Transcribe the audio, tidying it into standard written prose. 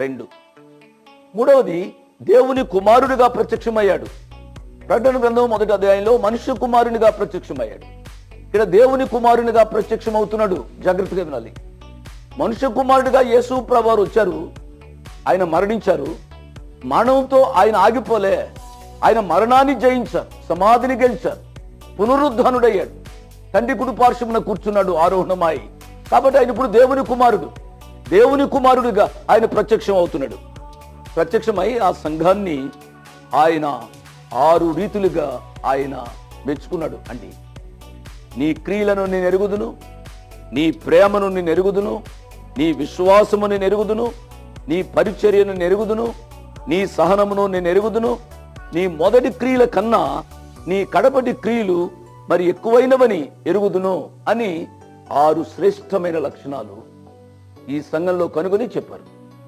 2. మూడవది, దేవుని కుమారుడిగా ప్రత్యక్షమయ్యాడు. ప్రకటన గ్రంథం 1వ అధ్యాయంలో మనుష్య కుమారునిగా ప్రత్యక్షమయ్యాడు. ఇక్కడ దేవుని కుమారునిగా ప్రత్యక్షమవుతున్నాడు. జాగ్రత్తగా వినాలి. మనుష్య కుమారుడిగా యేసు ప్రభువారు వచ్చారు. ఆయన మరణించారు. మరణంతో ఆయన ఆగిపోలే. ఆయన మరణాన్ని జయించారు, సమాధిని గెలిచారు, పునరుద్ధానుడయ్యాడు, తండ్రి కుడి పార్శ్వమున కూర్చున్నాడు ఆరోహణమై. కాబట్టి ఆయన ఇప్పుడు దేవుని కుమారుడు. దేవుని కుమారుడిగా ఆయన ప్రత్యక్షం అవుతున్నాడు. ప్రత్యక్షమై ఆ సంఘాన్ని ఆయన 6 రీతులుగా ఆయన మెచ్చుకున్నాడు. అండి, నీ క్రియలను నేను ఎరుగుదును, నీ ప్రేమను నేను ఎరుగుదును, నీ విశ్వాసము నేను ఎరుగుదును, నీ పరిచర్యను నేను ఎరుగుదును, నీ సహనమును నేను ఎరుగుదును, నీ మొదటి క్రియల కన్నా నీ కడపటి క్రియలు మరి ఎక్కువైనవని ఎరుగుదును అని 6 శ్రేష్టమైన లక్షణాలు ఈ సంఘంలో కనుగొని చెప్పారు.